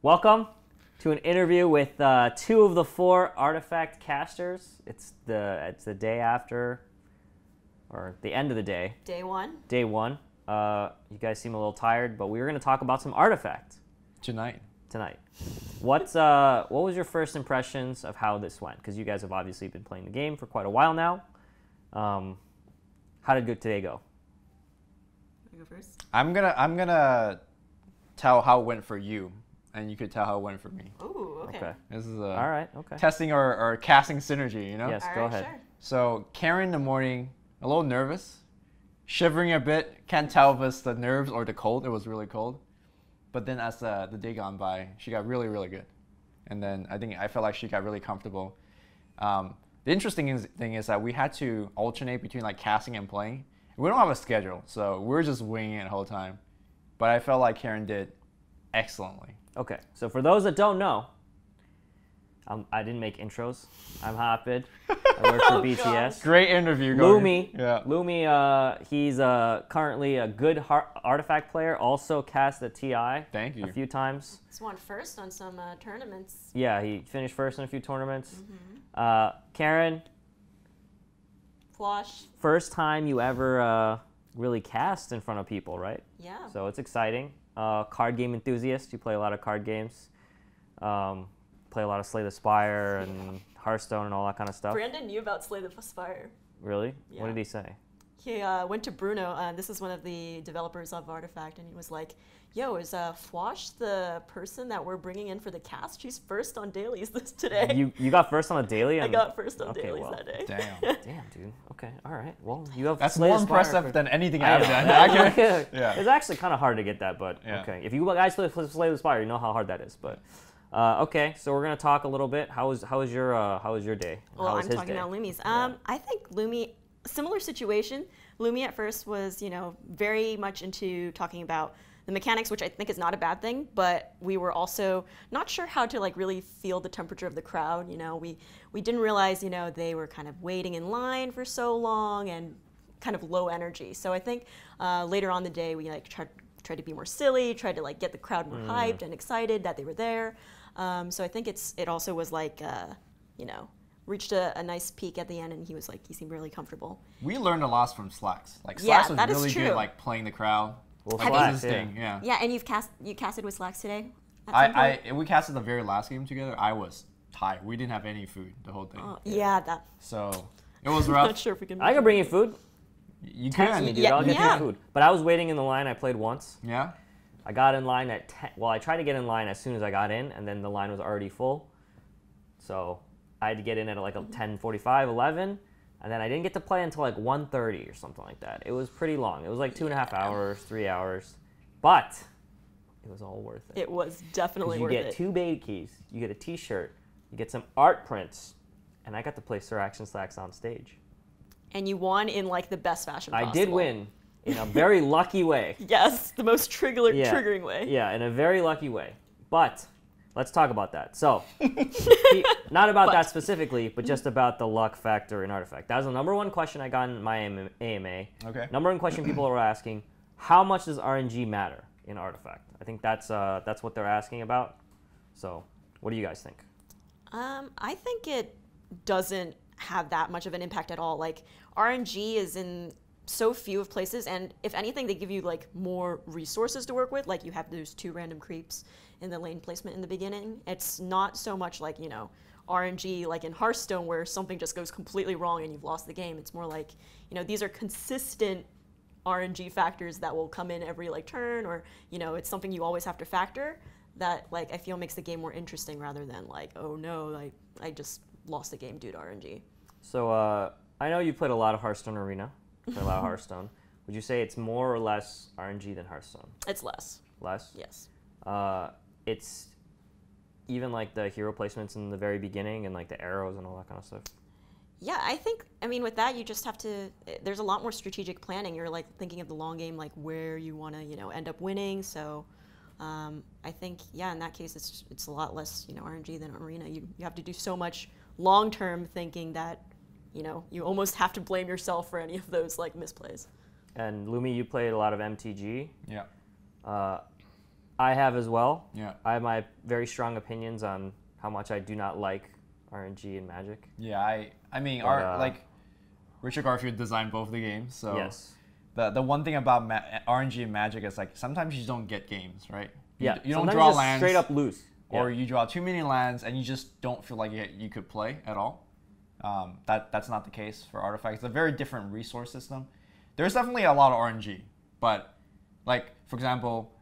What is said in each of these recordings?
Welcome to an interview with two of the four Artifact casters. It's the day after, or the end of the day. Day one. Day one. You guys seem a little tired, but we were going to talk about some Artifact Tonight. What was your first impressions of how this went? Because you guys have obviously been playing the game for quite a while now. How did today go? You go first. I'm gonna tell how it went for you, and you could tell how it went for me. Ooh, okay. This is All right. Okay. testing our casting synergy, you know? Yes. All Go right, ahead. Sure. So Karen in the morning, a little nervous, shivering a bit. Can't tell if it's the nerves or the cold. It was really cold. But then as the day gone by, she got really, really good. And then I felt like she got really comfortable. The interesting thing is that we had to alternate between like casting and playing. We don't have a schedule, so we're just winging it the whole time. But I felt like Karen did excellently. Okay. So for those that don't know, I didn't make intros. I'm HotBid. I work for BTS. Great interview, Lumi. Yeah. Lumi, he's currently a good Artifact player. Also cast at TI. Thank you. A few times. He's won first on some tournaments. Yeah, he finished first in a few tournaments. Karen, Fwosh. first time you ever really cast in front of people, right? Yeah. So it's exciting. Card game enthusiast. You play a lot of card games. Play a lot of Slay the Spire and Hearthstone and all that kind of stuff. Brandon knew about Slay the Spire. Really? Yeah. What did he say? He went to Bruno. This is one of the developers of Artifact, and he was like, "Yo, is Fwosh the person that we're bringing in for the cast? She's first on dailies today." You got first on a daily? I got first on okay, dailies well, that day. Damn. Damn, dude. Okay, all right. Well, you have That's Slay more the Spire impressive than anything I've done. Yeah. It's actually kind of hard to get that, but Yeah. okay. If you guys Slay the Spire, you know how hard that is. But okay, so we're gonna talk a little bit. How was your day? Well, How was I'm his talking day? about Lumi's. Yeah. I think Lumi, similar situation. Lumi at first was, very much into talking about the mechanics, which I think is not a bad thing, but we were also not sure how to really feel the temperature of the crowd. We didn't realize, they were kind of waiting in line for so long and kind of low energy. So I think later on the day we tried to be more silly, tried to get the crowd more hyped and excited that they were there. So I think it also was reached a nice peak at the end, and he seemed really comfortable. We learned a lot from Slacks. Yeah, Slacks was that is really true. good, playing the crowd. Well, Like, Slacks, this is his thing, yeah. Yeah, and you casted with Slacks today? At some point? We casted the very last game together. I was tired. We didn't have any food the whole thing. Yeah, that. So it was I'm rough. not sure if we can. I can bring you food. You Text me, can. dude. I'll get Yeah. you food. But I was waiting in the line. I played once. Yeah? I got in line at 10. Well, I tried to get in line as soon as I got in, and then the line was already full. So I had to get in at 10:45, 11, and then I didn't get to play until 1:30 or something like that. It was pretty long. It was 2.5 hours, 3 hours, but it was all worth it. It was definitely You worth get it. 2 beta keys, you get a T-shirt, you get some art prints, and I got to play Sir Action Slacks on stage. And you won in the best fashion I possible. did win in a very lucky way. Yes, the most triggering way. Yeah, in a very lucky way. But let's talk about that. So, not about that specifically, but just about the luck factor in Artifact. That was the number one question I got in my AMA. Okay. Number one question people were asking: how much does RNG matter in Artifact? I think that's what they're asking about. So, what do you guys think? I think it doesn't have that much of an impact at all. RNG is in so few of places, and if anything, they give you more resources to work with. You have those 2 random creeps in the lane placement in the beginning. It's not so much RNG in Hearthstone where something just goes completely wrong and you've lost the game. It's more these are consistent RNG factors that will come in every turn, or it's something you always have to factor that I feel makes the game more interesting rather than oh no, I just lost the game due to RNG. So, I know you played a lot of Hearthstone Arena. You played a lot of Hearthstone. Would you say it's more or less RNG than Hearthstone? It's less. Less? Yes. It's even the hero placements in the very beginning and the arrows and all that kind of stuff. Yeah, I mean, with that, you just have to, there's a lot more strategic planning. You're thinking of the long game, where you want to, end up winning. So I think, yeah, in that case, it's a lot less, RNG than Arena. You have to do so much long-term thinking that, you almost have to blame yourself for any of those misplays. And Lumi, you played a lot of MTG. Yeah. I have as well. Yeah. I have my very strong opinions on how much I do not like RNG and Magic. Yeah, I mean, But, like Richard Garfield designed both the games, so Yes. the one thing about RNG and Magic is like sometimes you don't get games, right? Yeah. You don't Sometimes draw just lands straight up lose. or Yeah. you draw too many lands and you just don't feel like you could play at all. That's not the case for Artifact. It's a very different resource system. There's definitely a lot of RNG, but like for example,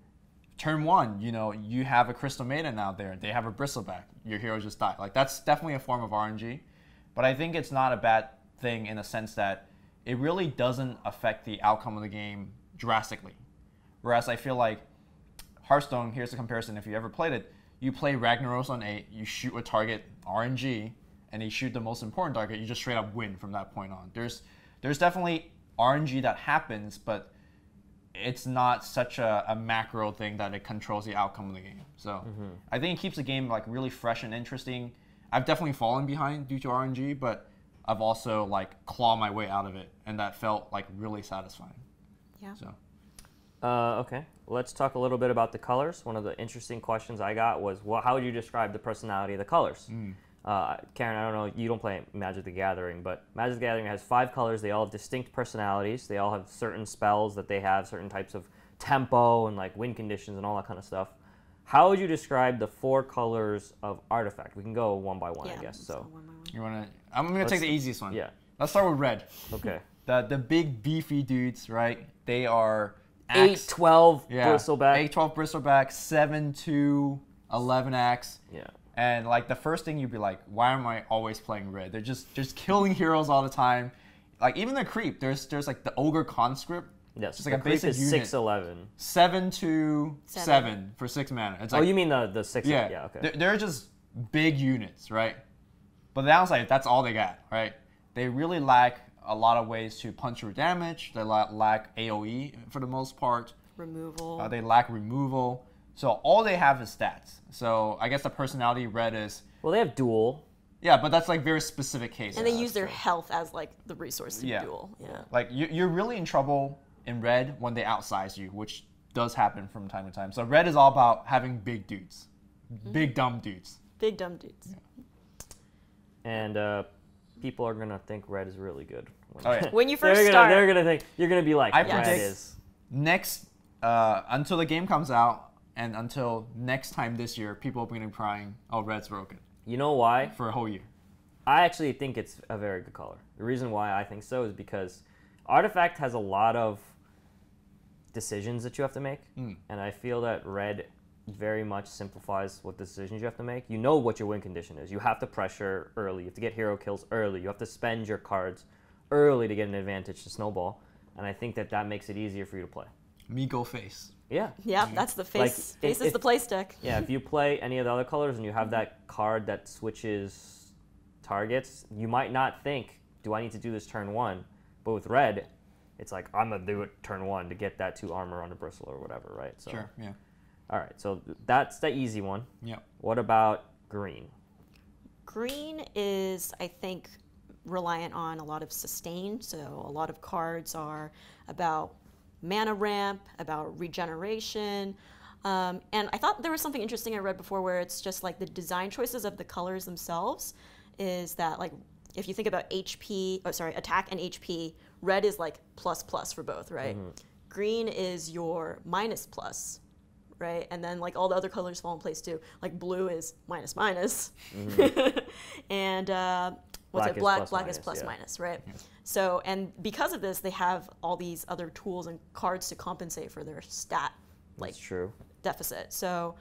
turn 1, you have a Crystal Maiden out there. They have a Bristleback. Your hero just died. Like that's definitely a form of RNG, but I think it's not a bad thing in the sense that it really doesn't affect the outcome of the game drastically. Whereas I feel like Hearthstone, here's the comparison if you ever played it, you play Ragnaros on 8, you shoot a target RNG, and they shoot the most important target, you just straight up win from that point on. There's definitely RNG that happens, but it's not such a macro thing that it controls the outcome of the game. So I think it keeps the game like really fresh and interesting. I've definitely fallen behind due to RNG, but I've also like clawed my way out of it, and that felt like really satisfying. Yeah. So. Okay, let's talk a little bit about the colors. One of the interesting questions I got was, well, how would you describe the personality of the colors? Karen, I don't know, you don't play Magic the Gathering, but Magic the Gathering has 5 colors. They all have distinct personalities. They all have certain spells that they have, certain types of tempo and like win conditions and all that kind of stuff. How would you describe the 4 colors of Artifact? We can go one by one, I guess. let's So, go one by one. You wanna? I'm gonna take the easiest one. yeah, Let's start with red. okay. The big beefy dudes, right? They are 8-12 yeah, bristleback. 8-12 bristleback, 7-2 11 axe. Yeah. And like the first thing you'd be like, why am I always playing red? They're just killing heroes all the time. Like even the creep, there's like the ogre conscript. Yes. Just like a the creep basic is unit. 6/11. 7-7 for 6 mana. It's like, Oh, you mean the 6? yeah, Yeah. Okay. They're just big units, right? But the downside, that's all they got, right? They really lack a lot of ways to punch through damage. They lack AoE for the most part. Removal. They lack removal. So all they have is stats. So I guess the personality red is, Well, they have duel. yeah, but that's like very specific cases. and they use their health as like the resource to Yeah. duel. Yeah. Like you're really in trouble in red when they outsize you, which does happen from time to time. So red is all about having big dudes, big dumb dudes. Big dumb dudes. And people are going to think red is really good. Oh, yeah. When you They're first gonna, start, they're going to think, you're going to be like, I red predict- is. Next, until the game comes out and until next time this year, people are going to be crying, oh, red's broken You know why? for a whole year. I actually think it's a very good color. The reason why I think so is because Artifact has a lot of decisions that you have to make, and I feel that red very much simplifies what decisions you have to make. You know what your win condition is. You have to pressure early. You have to get hero kills early. You have to spend your cards early to get an advantage to snowball, and I think that makes it easier for you to play. Me go face. Yeah. yeah, that's the face. Like, face if- is the play stick. Yeah, if you play any of the other colors and you have that card that switches targets, you might not think, do I need to do this turn 1? But with red, it's like, I'm going to do it turn 1 to get that 2 armor on the bristle or whatever, right? So, Sure, yeah. All right, so that's the easy one. Yep. What about green? Green is, I think, reliant on a lot of sustain. So a lot of cards are about mana ramp, about regeneration. And I thought there was something interesting I read before where it's just like the design choices of the colors themselves is that like if you think about attack and HP, red is like plus for both, right? Green is your minus, right? And then like all the other colors fall in place too. Like blue is minus. And Black is Black plus is plus minus, right? So, and because of this, they have all these other tools and cards to compensate for their stat like That's true. deficit. So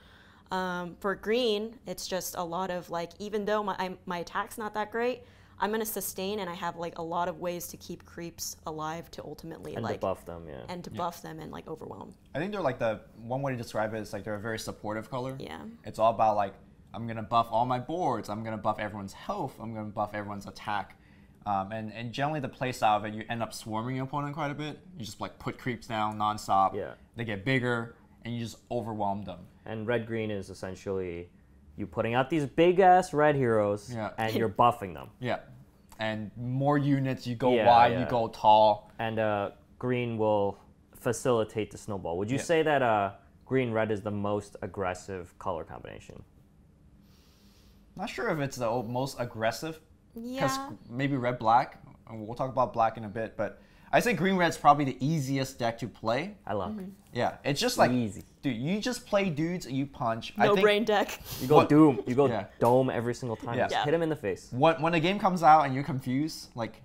for green, it's just a lot of like, even though my attack's not that great, I'm gonna sustain, and I have like a lot of ways to keep creeps alive to ultimately And like to buff them, yeah. and to buff them and like overwhelm. I think they're like the one way to describe it is like they're a very supportive color. Yeah. It's all about like, I'm going to buff all my boards. I'm going to buff everyone's health. I'm going to buff everyone's attack. And generally the play style of it, you end up swarming your opponent quite a bit. You just like put creeps down nonstop. Yeah. They get bigger and you just overwhelm them. And red-green is essentially you putting out these big-ass red heroes, Yeah. and you're buffing them. Yeah. And more units, you go Yeah, wide, yeah. you go tall. And green will facilitate the snowball. Would you Yeah. say that green-red is the most aggressive color combination. Not sure if it's the most aggressive. Because Yeah. maybe red-black, and we'll talk about black in a bit, but I say green-red's probably the easiest deck to play. I love Yeah, it's just like, Easy. dude, you just play dudes, you punch. I No think brain deck. You go What- Doom. You go Yeah. Dome every single time. Yeah. Just Yeah. hit him in the face. when the game comes out and you're confused, like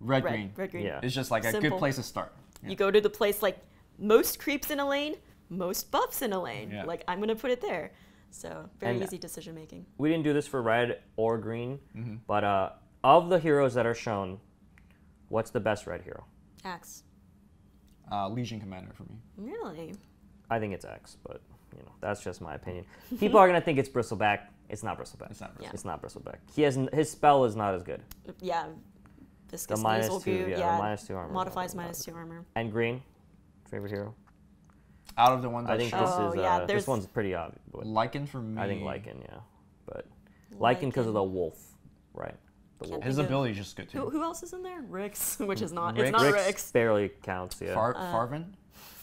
red-green Red green. Yeah. is just like a good Simple. place to start. Yeah. You go to the place like most creeps in a lane, most buffs in a lane. Yeah. Like I'm gonna put it there. So very And- easy decision making. We didn't do this for red or green, Mm-hmm. but of the heroes that are shown, what's the best red hero? Axe. Legion Commander for me. Really? I think it's X, but that's just my opinion. People are gonna think it's Bristleback. It's not Bristleback. It's not Yeah. It's not Bristleback. His spell is not as good. Yeah. The Viscous minus nasal two, goo. yeah, the minus 2 armor. Modifies minus 2 armor. And green, favorite hero. Out of the ones I that think show, this Oh, is yeah, this there's- one's pretty obvious. But Lycan for me. I think Lycan, yeah, but Lycan because of the wolf, right? The Can't wolf. His think of- ability is just good too. Who else is in there? Rix, which is not. Rix. It's not Rix Rix. barely counts, yeah. Farvin?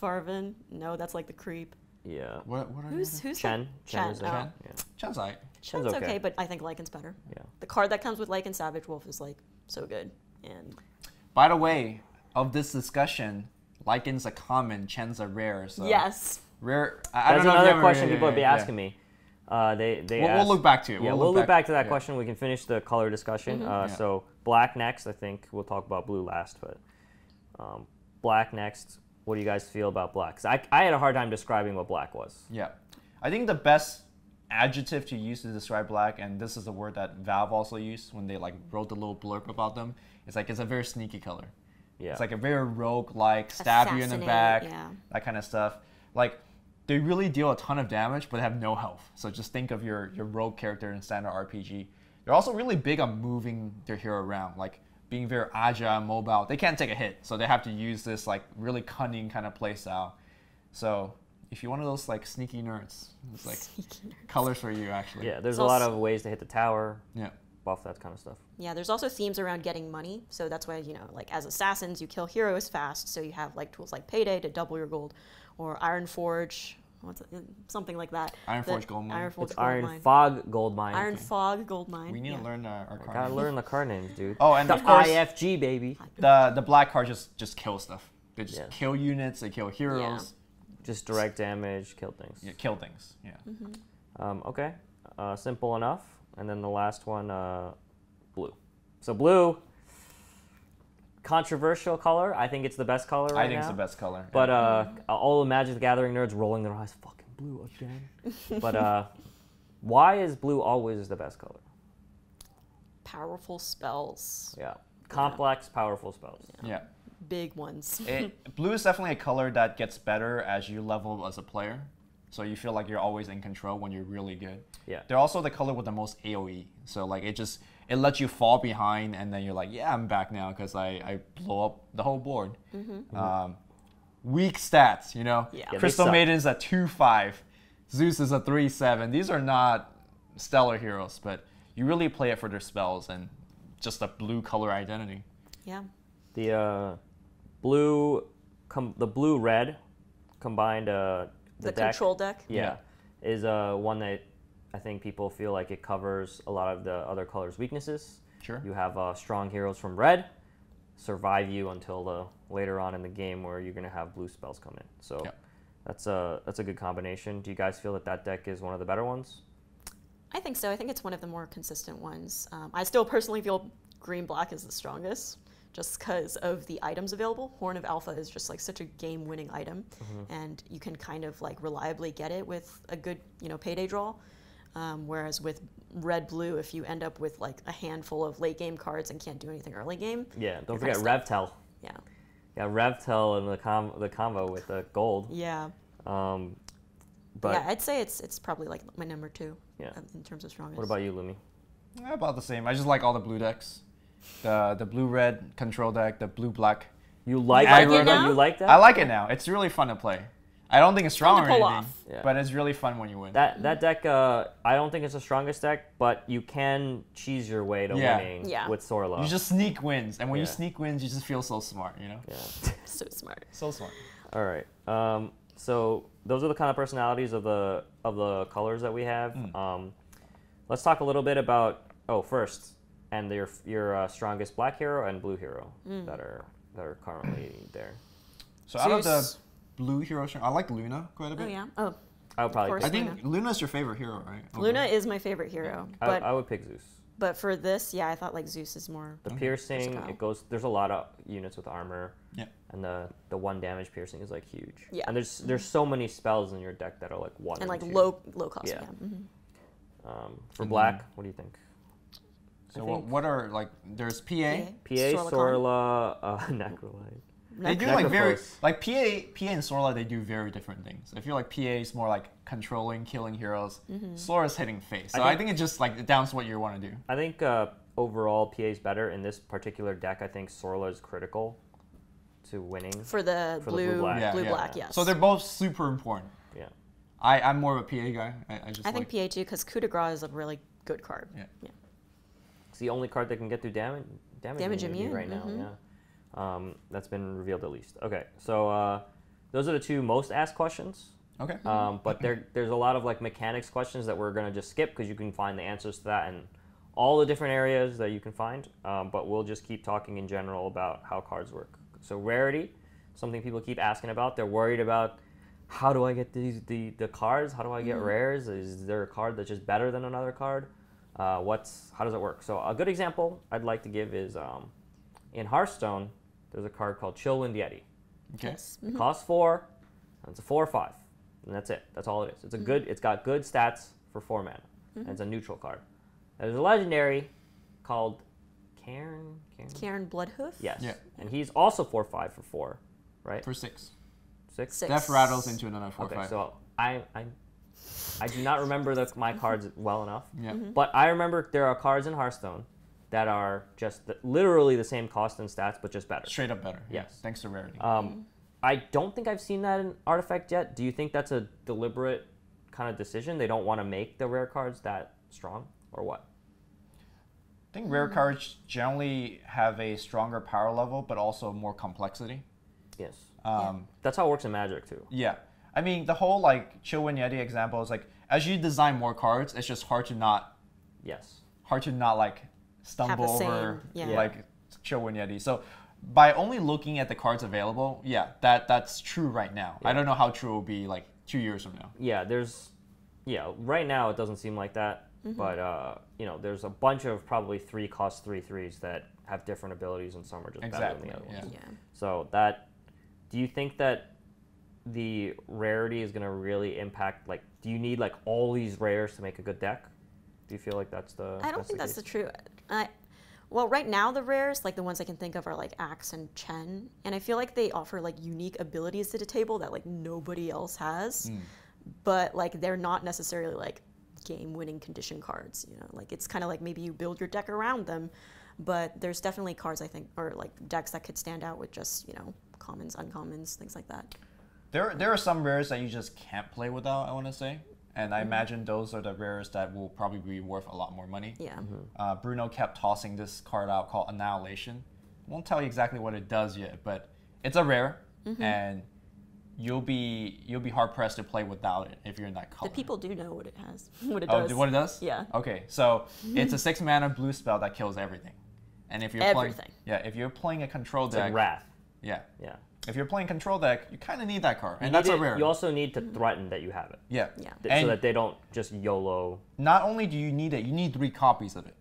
Farvin. No, that's like the creep. Yeah. What are Who's the the- Chen is oh. there. Chen? Yeah. Chen's alright. Chen's It's okay. okay, but I think Lycan's better. Yeah. The card that comes with Lycan Savage Wolf is like so good. And By the way, of this discussion, Lycan's a common, Chen's a rare. So yes, rare. I That's don't know if you another ever- question yeah, people would be yeah, asking me. They We'll asked- look back to it. Yeah, we'll look back to that yeah. question. We can finish the color discussion. Yeah. So black next. I think we'll talk about blue last, but black next. What do you guys feel about black? 'Cause I had a hard time describing what black was. Yeah. I think the best adjective to use to describe black, and this is the word that Valve also used when they like wrote the little blurb about them, it's like it's a very sneaky color. Yeah. It's like a very rogue-like, stab you in the back, yeah. that kind of stuff. Like, they really deal a ton of damage, but have no health. So just think of your rogue character in standard RPG. They're also really big on moving their hero around, like being very agile and mobile. They can't take a hit, so they have to use this like really cunning kind of playstyle. So if you're one of those like sneaky nerds, it's like colors for you actually. Yeah, there's It's a lot also- of ways to hit the tower, Yeah. buff that kind of stuff. Yeah, there's also themes around getting money. So that's why, like as assassins, you kill heroes fast. So you have like tools like Payday to double your gold, or Iron Forge, something like that. Iron Forge Gold Mine. Iron Forge It's Gold Iron Mine. Fog Gold Mine. Iron Fog Gold Mine. We need yeah. to learn our card Gotta names. learn the card names, dude. Oh, and the of course, IFG baby. the black card just kill stuff. They just Yeah. kill units, they kill heroes, Just direct damage, kill things. yeah, kill things. Yeah. Okay, simple enough. And then the last one, blue. So blue, controversial color. I think it's the best color right I think now. it's the best color. But all the Magic the Gathering nerds rolling their eyes, fucking blue again. But why is blue always the best color? Powerful spells. Yeah, complex, powerful spells. yeah. Big ones. Blue is definitely a color that gets better as you level as a player. So you feel like you're always in control when you're really good. Yeah. They're also the color with the most AoE. So like it lets you fall behind and then you're like, yeah, I'm back now because I blow up the whole board. Weak stats, Yeah. they Crystal suck. Maiden's a 2/5. Zeus is a 3/7. These are not stellar heroes, but you really play it for their spells and just a blue color identity. Yeah. The blue red combined The deck, control deck. yeah, is one that I think people feel like it covers a lot of the other colors' weaknesses. Sure. You have strong heroes from red survive you until later on in the game where you're gonna have blue spells come in. So Yep. that's a good combination. Do you guys feel that deck is one of the better ones? I think so. I think it's one of the more consistent ones. I still personally feel green-black is the strongest, just because of the items available. Horn of Alpha is just like such a game-winning item, and you can kind of like reliably get it with a good, payday draw. Whereas with red-blue, if you end up with like a handful of late-game cards and can't do anything early game, Yeah. Don't you're forget kinda Revtel. yeah, Yeah, Revtel and the combo with the gold. yeah. But Yeah, I'd say it's probably like my number 2 Yeah. in terms of strongest. what about you, Lumi? About the same. I just like all the blue decks. The blue-red control deck, the blue-black. You like Aggro it now? You like that? I like it now. It's really fun to play. I don't think it's strong Fun or to pull anything, off. Yeah. but it's really fun when you win. That deck. I don't think it's the strongest deck, but you can cheese your way to Yeah. winning Yeah. with Sorlo. You just sneak wins, and when you Yeah. sneak wins, you just feel so smart, Yeah. So smart. So smart. All right. So those are the kind of personalities of the colors that we have. Let's talk a little bit about first, and your strongest black hero and blue hero that are currently there. So out of the blue heroes, I like Luna quite a bit. Oh yeah. Oh. I would probably. I think Luna's your favorite hero, right? Luna is my favorite hero, but I would pick Zeus. But for this, yeah, I thought like Zeus is more. The piercing, it goes. There's a lot of units with armor. Yeah. And the 1 damage piercing is like huge. Yeah. And there's so many spells in your deck that are like 1 and like 2. low cost. Yeah. Yeah. For black, what do you think? So what are like? There's PA. Sorla, Necrolite. They do like very like PA and Sorla. They do very different things. I feel like PA is more like controlling, killing heroes. Sorla's hitting face. So I think it just like downs what you want to do. I think overall PA is better in this particular deck. I think Sorla is critical to winning for the blue black. Yes. So they're both super important. Yeah. I'm more of a PA guy. I think PA too because coup de grace is a really good card. Yeah. It's the only card that can get through damage immune right now. Yeah. That's been revealed at least. Okay, so those are the 2 most asked questions. Okay. But there's a lot of like mechanics questions that we're gonna just skip because you can find the answers to that in all the different areas that you can find. But we'll just keep talking in general about how cards work. So rarity, something people keep asking about. They're worried about how do I get the cards? How do I get rares? Is there a card that's just better than another card? How does it work? So a good example I'd like to give is in Hearthstone, there's a card called Chillwind Yeti. Okay. Yes. It costs 4, and it's a 4 or 5, and that's it. That's all it is. It's got good stats for 4 mana, and it's a neutral card. There's a legendary called Cairn Bloodhoof. Yes. Yeah. And he's also 4/5 for 4, right? For 6. 6. Death rattles into another 4/5. Okay, so I do not remember my cards well enough. Yeah. But I remember there are cards in Hearthstone that are just literally the same cost and stats, but just better. Straight up better. Yes. Thanks to Rarity. I don't think I've seen that in Artifact yet. Do you think that's a deliberate kind of decision? They don't want to make the rare cards that strong, or what? I think rare cards generally have a stronger power level, but also more complexity. Yes. That's how it works in Magic too. Yeah. I mean, the whole like Chillwind Yeti example is like, as you design more cards, it's just hard to not like stumble over like Chillwind Yeti. So by only looking at the cards available, that's true right now. I don't know how true it will be like 2 years from now. Yeah, right now it doesn't seem like that. But there's a bunch of probably 3-cost 3/3s that have different abilities, and some are just better than the other ones. Yeah. So do you think that the rarity is going to really impact? Like, do you need like all these rares to make a good deck? Do you feel like that's the? I don't think that's the true. Well, right now the rares, like the ones I can think of, are like Axe and Chen, and I feel like they offer like unique abilities to the table that like nobody else has. But like they're not necessarily like game-winning condition cards. Like it's kind of like maybe you build your deck around them, but there's definitely cards I think, or like decks that could stand out with just commons, uncommons, things like that. There are some rares that you just can't play without, I want to say, and I imagine those are the rares that will probably be worth a lot more money. Yeah. Bruno kept tossing this card out called Annihilation. Won't tell you exactly what it does yet, but it's a rare, and you'll be hard pressed to play without it if you're in that color. The people do know what it has, what it does. What it does? Yeah. Okay, so it's a 6 mana blue spell that kills everything, and if you're if you're playing a control deck, like Wrath. Yeah. Yeah. If you're playing control deck, you kind of need that card, and that's a rare. You also need to threaten that you have it. Yeah. So that they don't just YOLO. Not only do you need it, you need 3 copies of it.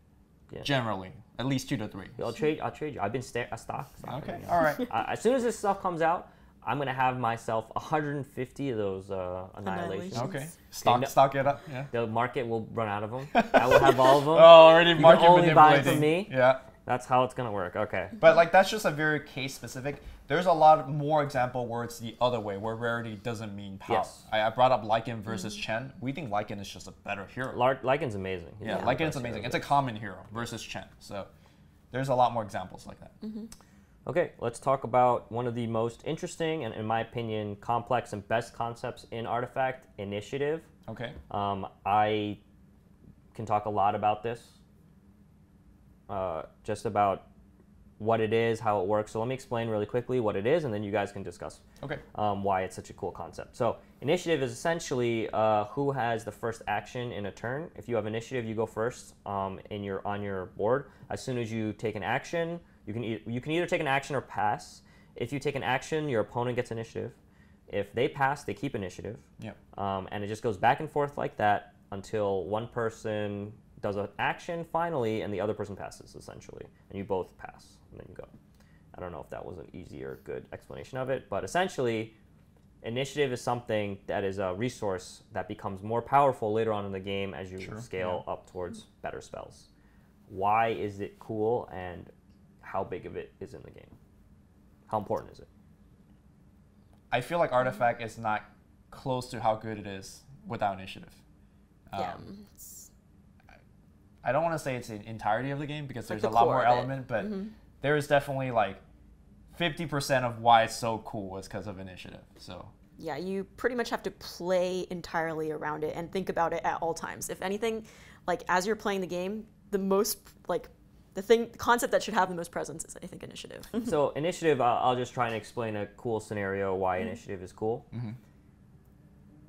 Yeah. Generally, at least 2 to 3. I'll trade you. I've been stock. Okay. All right. As soon as this stuff comes out, I'm gonna have myself 150 of those Annihilations. Okay. Stock it up. Yeah. The market will run out of them. I will have all of them. Already you market can only buy manipulating. from me. Yeah. That's how it's gonna work. Okay. But like that's just a very case specific. There's a lot more example where it's the other way, where rarity doesn't mean power. Yes. I brought up Lycan versus Chen. We think Lycan is just a better hero. Lycan's amazing. Yeah, Lycan's amazing. It's a common hero versus Chen. So there's a lot more examples like that. Okay, let's talk about one of the most interesting and, in my opinion, complex and best concepts in Artifact, Initiative. Okay. I can talk a lot about this. Just about what it is, how it works. So let me explain really quickly what it is, and then you guys can discuss Okay. why it's such a cool concept. So initiative is essentially who has the first action in a turn. If you have initiative, you go first on your board. As soon as you take an action, you can either take an action or pass. If you take an action, your opponent gets initiative. If they pass, they keep initiative. Yep. And it just goes back and forth like that until one person does an action finally and the other person passes, essentially. And you both pass, and then you go. I don't know if that was an easy or good explanation of it, but essentially, initiative is something that is a resource that becomes more powerful later on in the game as you scale up towards better spells. Why is it cool, and how big of it is in the game? How important is it? I feel like Artifact is not close to how good it is without initiative. Yeah. I don't want to say it's the entirety of the game because there's the a lot core more of it. element, but there is definitely like 50% of why it's so cool is because of initiative. So Yeah, you pretty much have to play entirely around it and think about it at all times. If anything, like as you're playing the game, the most like the concept that should have the most presence is, I think, initiative. So initiative, I'll just try and explain a cool scenario why initiative is cool.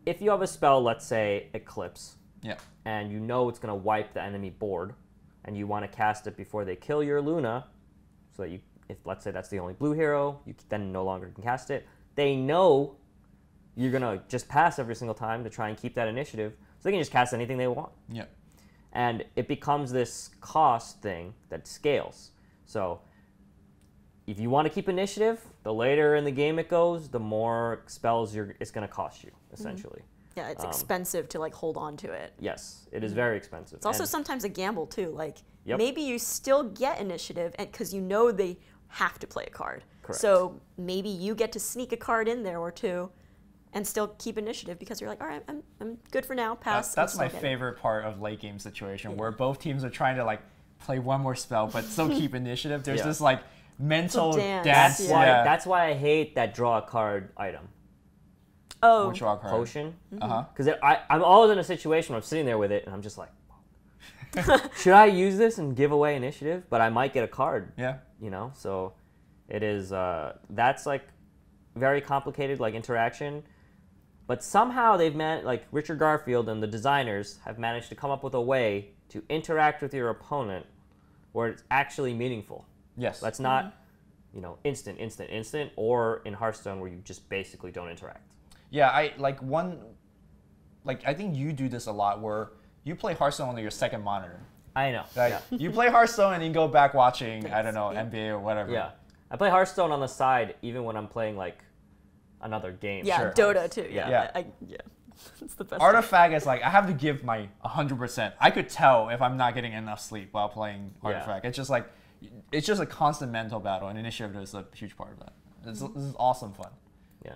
If you have a spell, let's say Eclipse, yeah, and you know it's going to wipe the enemy board, and you want to cast it before they kill your Luna, so that if let's say that's the only blue hero, you then no longer can cast it. They know you're going to just pass every single time to try and keep that initiative, so they can just cast anything they want. yeah, And it becomes this cost thing that scales. So if you want to keep initiative, the later in the game it goes, the more spells it's going to cost you, essentially. Yeah, it's expensive to like hold on to it. Yes, it is very expensive. It's also sometimes a gamble too. Like Yep. maybe you still get initiative because you know they have to play a card. Correct. So maybe you get to sneak a card in there or two and still keep initiative because you're like, all right, I'm good for now. Pass. that's I'm my still getting it. favorite part of late game situation where both teams are trying to like play one more spell but still keep initiative. There's Yeah. this like mental dance. dance. Yeah. That's why I hate that draw a card item. Oh, Which rock card? Potion. Uh-huh. Because I'm always in a situation where I'm sitting there with it and I'm just like, should I use this and give away initiative? But I might get a card, Yeah. you know? So it is, that's like very complicated, like interaction. But somehow they've like Richard Garfield and the designers have managed to come up with a way to interact with your opponent where it's actually meaningful. Yes. That's not, you know, instant, or in Hearthstone where you just basically don't interact. Yeah, I think you do this a lot where you play Hearthstone on your second monitor. I know. Like, Yeah. you play Hearthstone and you go back watching, I don't know, NBA or whatever. Yeah. I play Hearthstone on the side even when I'm playing like another game. yeah, Sure. Dota too. Yeah, Yeah. yeah. It's the best. Artifact is like, I have to give my 100%. I could tell if I'm not getting enough sleep while playing Artifact. It's just like, it's just a constant mental battle, and initiative is a huge part of that. This is awesome fun. Yeah.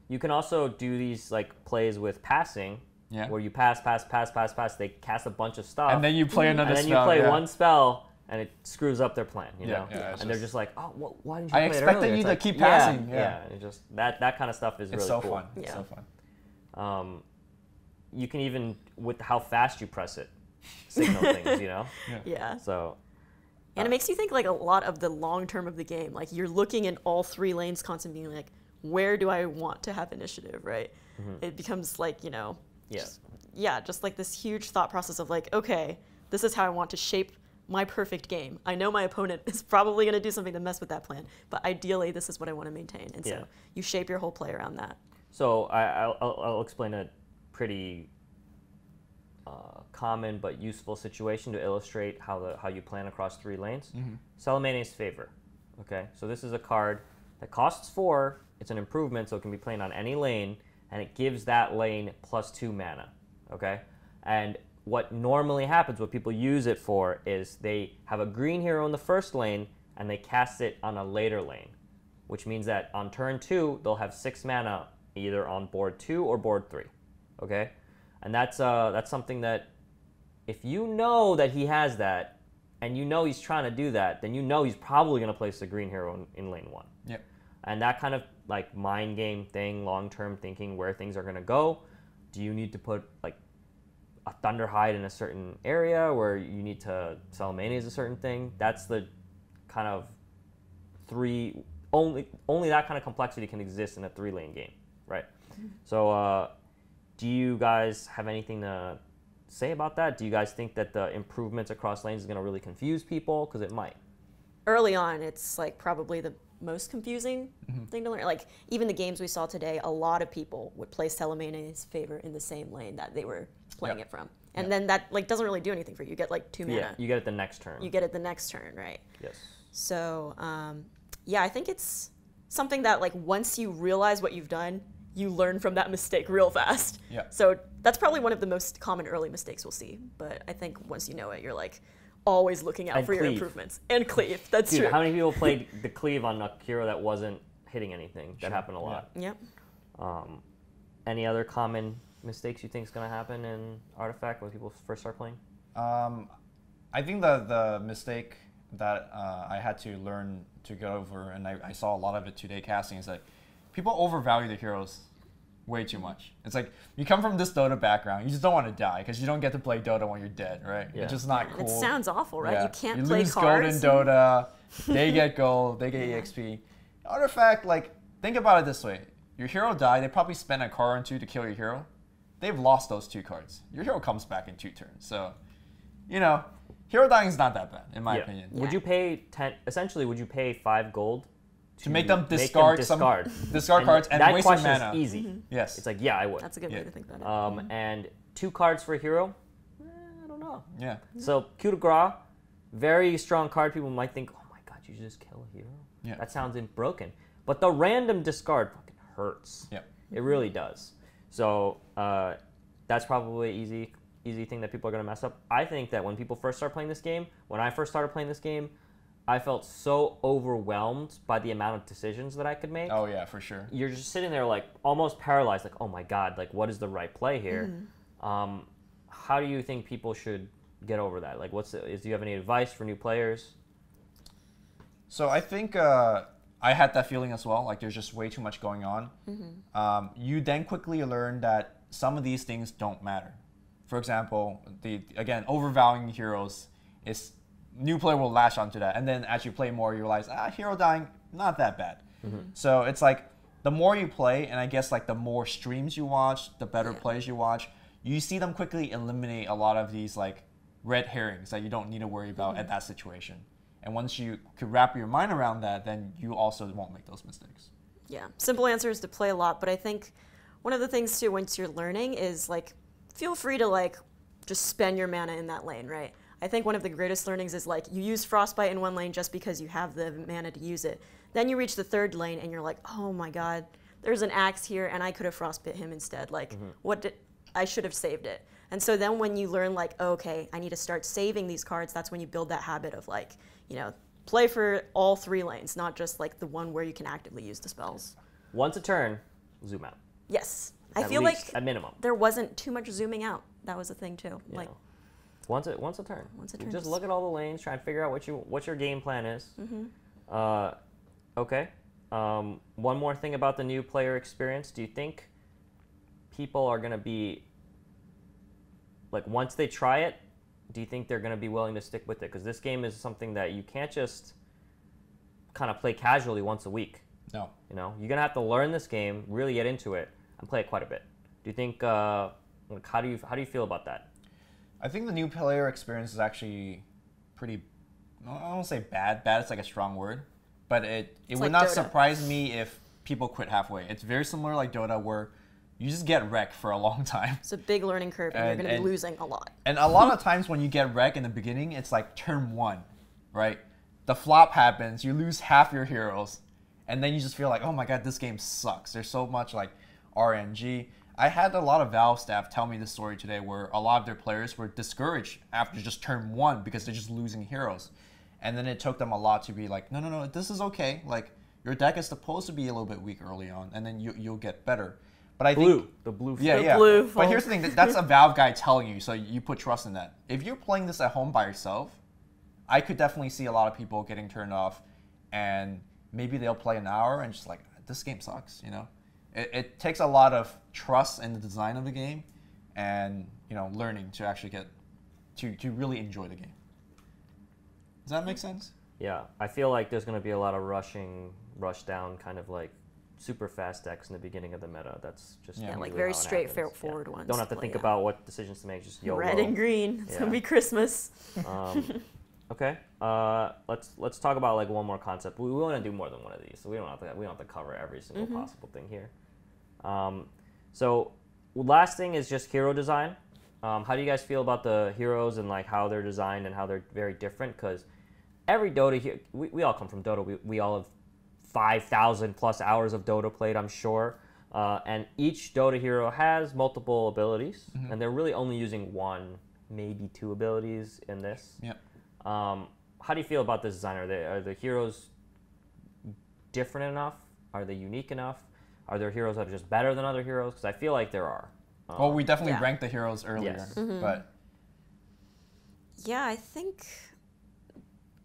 You can also do these like plays with passing, Yeah. where you pass. They cast a bunch of stuff, And then you play another and then spell. you play yeah. one spell, and it screws up their plan. You Yeah, know, yeah, it's and they're just- just like, oh, why didn't you I play it expected earlier? you It's to like, keep yeah, passing, yeah. Yeah, it just that kind of stuff is It's really so cool. fun. Yeah. It's so fun. You can even with how fast you press it, signal things. You know, Yeah. so. And it makes you think like a lot of the long term of the game. Like you're looking in all three lanes, constantly being like, where do I want to have initiative, right? It becomes like, you know, Yeah. just like this huge thought process of like, okay, this is how I want to shape my perfect game. I know my opponent is probably going to do something to mess with that plan, but ideally this is what I want to maintain. And Yeah. so you shape your whole play around that. So I'll explain a pretty common but useful situation to illustrate how you plan across three lanes. Salamania's Favor. Okay, so this is a card that costs 4. It's an improvement, so it can be played on any lane, and it gives that lane +2 mana. Okay, and what normally happens, what people use it for, is they have a green hero in the first lane and they cast it on a later lane, which means that on turn 2 they'll have 6 mana either on board 2 or board 3. Okay, and that's something that if you know that he has that and you know he's trying to do that, then you know he's probably going to place the green hero in lane 1. Yep. And that kind of like mind game thing, long-term thinking where things are going to go. Do you need to put like a Thunderhide in a certain area where you need to Salamania is a certain thing? That's the kind of only that kind of complexity can exist in a 3-lane game, right? So do you guys have anything to say about that? Do you guys think that the improvements across lanes is going to really confuse people? Because it might. Early on, it's like probably the most confusing thing to learn. Like even the games we saw today, a lot of people would place Telemane's favor in the same lane that they were playing it from. And then that like doesn't really do anything for you. You get like 2 mana. Yeah, you get it the next turn. You get it the next turn, right? Yes. So yeah, I think it's something that like once you realize what you've done, you learn from that mistake real fast. Yeah. So that's probably one of the most common early mistakes we'll see. But I think once you know it, you're like always looking out And for your cleave. improvements. And cleave, that's Dude, true. how many people played the cleave on a hero that wasn't hitting anything? That happened a lot. Yep. Any other common mistakes you think is going to happen in Artifact when people first start playing? I think the mistake that I had to learn to get over, and I saw a lot of it today casting, is that people overvalue the heroes way too much. It's like, you come from this Dota background, you just don't want to die because you don't get to play Dota when you're dead, right? Yeah. It's just not cool. It sounds awful, right? Yeah. You can't you play lose cards. gold in Dota, they get gold, they get EXP. Artifact, like, think about it this way. Your hero died, they probably spent a card or 2 to kill your hero. They've lost those 2 cards. Your hero comes back in 2 turns. So, you know, hero dying is not that bad, in my opinion. Would you pay essentially, would you pay 5 gold To make them discard cards and that waste their question mana. is easy. Yes. It's like, yeah, I would. That's a good way to think about it. And 2 cards for a hero? I don't know. Yeah. So, coup de grace, very strong card. People might think, oh my god, you just kill a hero? Yeah. That sounds broken. But the random discard fucking hurts. Yeah. It really does. So, that's probably an easy thing that people are going to mess up. I think that when people first start playing this game, when I first started playing this game, I felt so overwhelmed by the amount of decisions that I could make. Oh yeah, for sure. You're just sitting there like almost paralyzed, like, oh my god, like what is the right play here? How do you think people should get over that? Like, do you have any advice for new players? So I think I had that feeling as well. Like there's just way too much going on. You then quickly learn that some of these things don't matter. For example, again, overvaluing heroes is. New player will latch onto that, and then as you play more, you realize, hero dying, not that bad. So it's like, the more you play, and I guess like the more streams you watch, the better plays you watch, you see them quickly eliminate a lot of these like red herrings that you don't need to worry about at that situation. And once you could wrap your mind around that, then you also won't make those mistakes. Yeah, simple answer is to play a lot, but I think one of the things too, once you're learning, is like, feel free to like, just spend your mana in that lane, right? I think one of the greatest learnings is like you use Frostbite in one lane just because you have the mana to use it. Then you reach the 3rd lane and you're like, oh my god, there's an axe here and I could have Frostbit him instead. Like, I should have saved it. And so then when you learn like, oh, okay, I need to start saving these cards, that's when you build that habit of like, you know, play for all 3 lanes, not just like the one where you can actively use the spells. Once a turn, zoom out. Yes. I At feel least, like at minimum. there wasn't too much zooming out. That was a thing too. You like know. Once a turn. Once a turn, Just just- look at all the lanes, try and figure out what your game plan is. Okay. One more thing about the new player experience. Do you think people are going to be, like, once they try it, do you think they're going to be willing to stick with it? Because this game is something that you can't just kind of play casually once a week. No. You know, you're going to have to learn this game, really get into it, and play it quite a bit. Do you think, like, how do you feel about that? I think the new player experience is actually pretty, I won't say bad. Bad is like a strong word. But it would like not Dota. surprise me if people quit halfway. It's very similar like Dota where you just get wrecked for a long time. It's a big learning curve and you're going to be losing a lot. And a lot of times when you get wrecked in the beginning, it's like turn 1, right? The flop happens, you lose half your heroes, and then you just feel like, oh my god, this game sucks. There's so much like RNG. I had a lot of Valve staff tell me this story today where a lot of their players were discouraged after just turn 1 because they're just losing heroes. And then it took them a lot to be like, no, this is okay. Like, your deck is supposed to be a little bit weak early on, and then you'll get better. But I think The blue. yeah. blue But fold. here's the thing, that's a Valve guy telling you, so you put trust in that. If you're playing this at home by yourself, I could definitely see a lot of people getting turned off, and maybe they'll play an hour and just like, this game sucks, you know? It takes a lot of trust in the design of the game and, you know, learning to actually get to really enjoy the game. Does that make sense? Yeah, I feel like there's going to be a lot of rush down, kind of like super fast decks in the beginning of the meta. That's just Yeah, usually like very how it straightforward happens. ones. Don't have to Well, think yeah. about what decisions to make. Just YOLO. Red and green. It's Yeah. gonna be Christmas. Okay. Let's talk about like one more concept. We want to do more than one of these, so we don't have to cover every single possible thing here. So last thing is just hero design. How do you guys feel about the heroes and like how they're designed and how they're very different? Because every Dota we all come from Dota. We all have 5,000 plus hours of Dota played, I'm sure. And each Dota hero has multiple abilities, and they're really only using one, maybe two abilities in this. Yep. How do you feel about this design? Are the heroes different enough? Are they unique enough? Are there heroes that are just better than other heroes? Because I feel like there are. Well, we definitely Yeah. ranked the heroes earlier, Yes. but Yeah, I think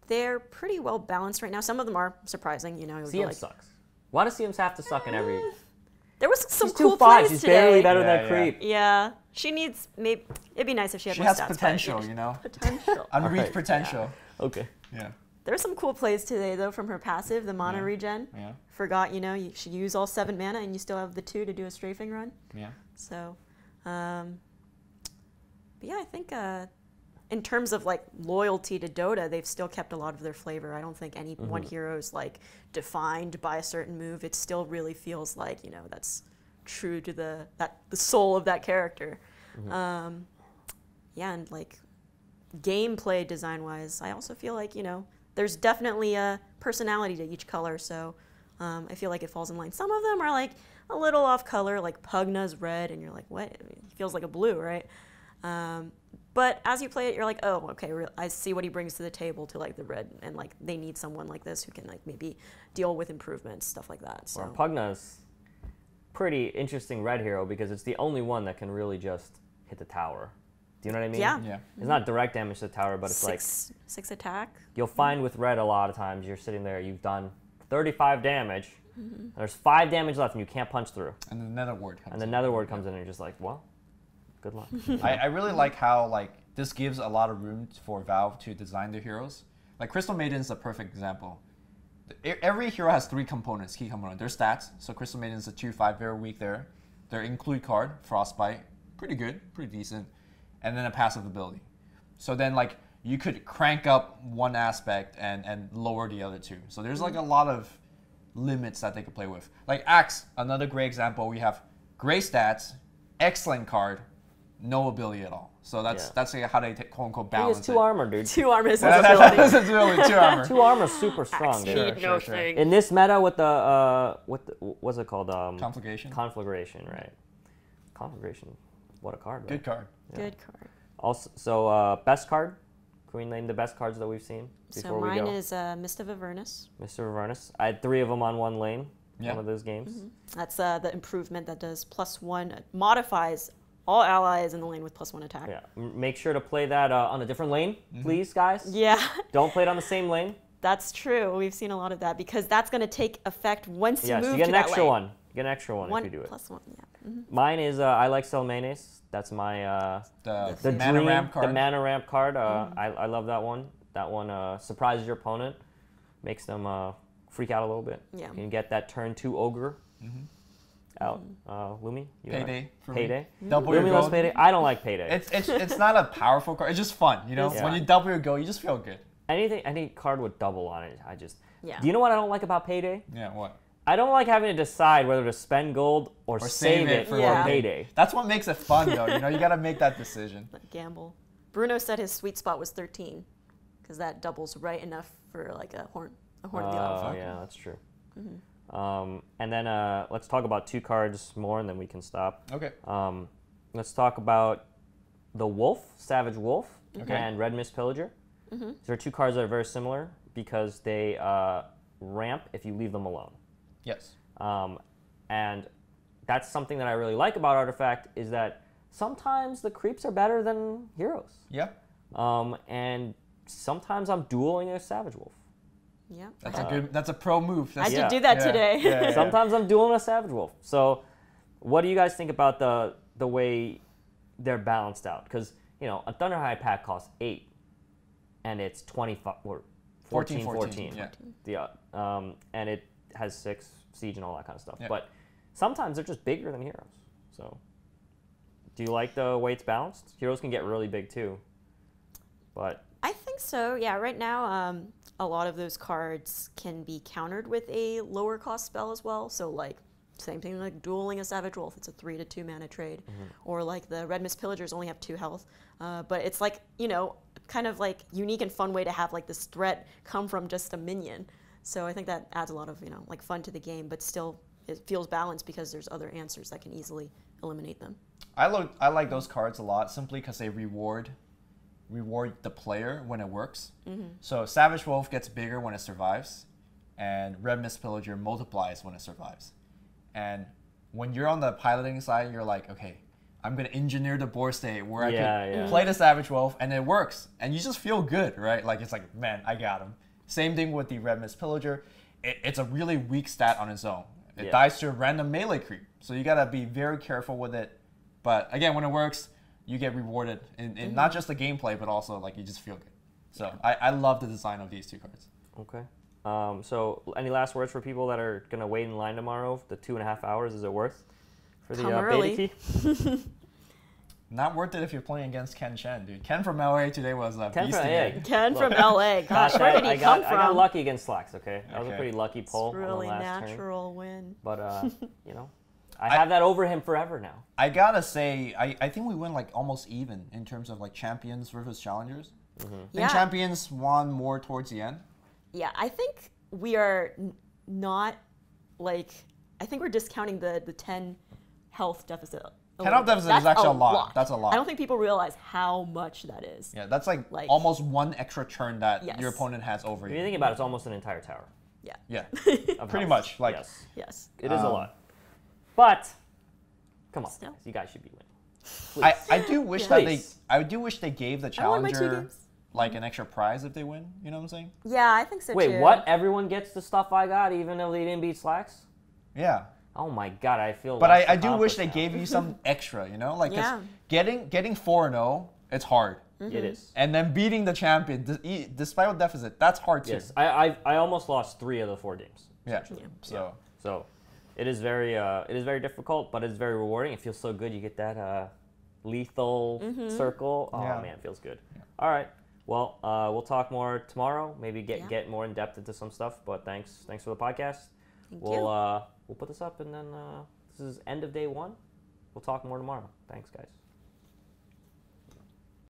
they're pretty well balanced right now. Some of them are surprising, you know. it would be CM like, sucks. Why does CM have to suck in every? There was some She's cool 2-5. plays She's today. barely better Yeah, than yeah. Creep. Yeah, she needs maybe. It'd be nice if she had she more has stats, but potential, yeah, you know, potential. unreached Alright. potential. Okay. Yeah, There were some cool plays today though from her passive, the mana Yeah. regen. yeah, Forgot, you know, you should use all 7 mana and you still have the 2 to do a strafing run. yeah. So, but yeah, I think in terms of like loyalty to Dota, they've still kept a lot of their flavor. I don't think any one hero is like defined by a certain move. It still really feels like, you know, that's true to the soul of that character. Yeah, and like gameplay design wise, I also feel like, you know, there's definitely a personality to each color. So I feel like it falls in line. Some of them are like a little off color, like Pugna's red, and you're like, what? He feels like a blue, right? But as you play it, you're like, oh, okay, I see what he brings to the table to like the red, and like they need someone like this who can like maybe deal with improvements, stuff like that. So Or Pugna's pretty interesting red hero because it's the only one that can really just hit the tower. Do you know what I mean? yeah, Yeah. It's not direct damage to the tower, but it's like six attack. you'll find with red a lot of times you're sitting there, you've done 35 damage, and there's 5 damage left and you can't punch through. And the nether ward comes And the in. nether ward comes in and you're just like, well, good luck. I really like how like this gives a lot of room for Valve to design their heroes. Like Crystal Maiden is a perfect example. Every hero has 3 components, key components. Their stats. So Crystal Maiden is a 2/5, very weak there. Their include card, Frostbite, pretty good, pretty decent. And then a passive ability. So then like you could crank up one aspect and lower the other 2. So there's like a lot of limits that they could play with. Like Axe, another great example. We have great stats, excellent card, no ability at all. So that's like how they quote unquote He balance has it. 2 armor, dude. 2 armor is his That's ability. really 2 armor. 2 armor super strong, dude. Sure, Need sure, no sure. thing. In this meta with the what's it called? Conflagration. Conflagration, right? Conflagration. What a card, right? Good card. Good card. Also, so best card. Can we name the best cards that we've seen before So we mine go? is Mist of Avernus. Mr. Avernus. I had 3 of them on one lane. Yeah. One of those games. That's the improvement that does +1, modifies all allies in the lane with +1 attack. Yeah. Make sure to play that on a different lane, please, guys. Yeah, Don't play it on the same lane. that's true. We've seen a lot of that because that's going to take effect once you Yes, move you get to an that extra lane. one. You get an extra one if you do it. +1, yeah. Mine is I like Selmanes. That's my The mana dream, ramp card. the mana ramp card. I love that one. That one surprises your opponent, makes them freak out a little bit. Yeah. You can get that turn 2 ogre out. Lumi, you got it? Payday. For Payday. Me. Double your Lumi loves gold. Payday. I don't like Payday. It's not a powerful card. It's just fun, you know. It's When fun. you double your gold, you just feel good. Any card with double on it, I just. Yeah. Do you know what I don't like about Payday? Yeah. What? I don't like having to decide whether to spend gold or save it for Yeah. Payday. That's what makes it fun, though. You know, you gotta make that decision. That gamble. Bruno said his sweet spot was 13 because that doubles right enough for like a horn of the Oh, Alpha. yeah, that's true. And then let's talk about 2 cards more, and then we can stop. Okay. Let's talk about the Wolf, Savage Wolf, Okay. and Red Mist Pillager. These are 2 cards that are very similar because they ramp if you leave them alone. Yes. And that's something that I really like about Artifact is that sometimes the creeps are better than heroes. Yeah. And sometimes I'm dueling a Savage Wolf. Yeah. That's a good. That's a pro move. I That's, did Yeah. do that Yeah, today. yeah, yeah. Sometimes I'm dueling a Savage Wolf. So what do you guys think about the way they're balanced out? Because, you know, a Thunderhide pack costs 8 and it's 25 or 14, 14. Yeah. And it has 6 siege and all that kind of stuff. Yeah. But sometimes they're just bigger than heroes. So, do you like the way it's balanced? Heroes can get really big too. But I think so. Yeah, right now, a lot of those cards can be countered with a lower cost spell as well. So like same thing like dueling a Savage Wolf. It's a 3 to 2 mana trade, or like the Red Mist Pillagers only have 2 health. But it's like kind of like unique and fun way to have like this threat come from just a minion. So I think that adds a lot of like fun to the game, but still it feels balanced because there's other answers that can easily eliminate them. I like those cards a lot simply because they reward the player when it works. So Savage Wolf gets bigger when it survives, and Red Mist Pillager multiplies when it survives. And when you're on the piloting side, you're like, okay, I'm going to engineer the board state where I can play the Savage Wolf, and it works. And you just feel good, right? Like, it's like, man, I got him. Same thing with the Red Mist Pillager. It's a really weak stat on its own. It dies to a random melee creep. So you got to be very careful with it. But again, when it works, you get rewarded in not just the gameplay, but also like you just feel good. So I love the design of these 2 cards. Okay. So any last words for people that are going to wait in line tomorrow? The 2.5 hours, is it worth for the beta key? Not worth it if you're playing against Ken Chen, dude. Ken from LA today was a beast again. Ken from LA. Gosh, where did he come from? I got lucky against Slacks, okay? That was a pretty lucky pull. It's really on the last natural turn. win. But, I have that over him forever now. I gotta say, I think we went like almost even in terms of like champions versus challengers. I think champions won more towards the end. Yeah, I think we are not like, I think we're discounting the 10 health deficit. 10 health deficit is actually a lot. That's a lot. I don't think people realize how much that is. Yeah, that's like almost 1 extra turn that your opponent has over you. If you think about it, it's almost an entire tower. Yeah. Yeah, pretty much. Like, yes. It is a lot. But, come on, Still. you guys should be winning. I do wish they gave the I won my 2 challenger games. like an extra prize if they win. You know what I'm saying? Yeah, I think so too. Wait, what? Everyone gets the stuff I got, even though they didn't beat Slacks? Yeah. Oh my god, I feel. But I do wish they gave you some extra. You know, like 'cause getting 4-0, it's hard. It is. And then beating the champion, despite a deficit, that's hard too. Yes, I almost lost 3 of the 4 games. Yeah. So it is very difficult, but it's very rewarding. It feels so good. You get that lethal circle. Oh man, it feels good. Yeah. All right. Well, we'll talk more tomorrow. Maybe get more in depth into some stuff. But thanks for the podcast. We'll put this up, and then this is end of day 1. We'll talk more tomorrow. Thanks, guys.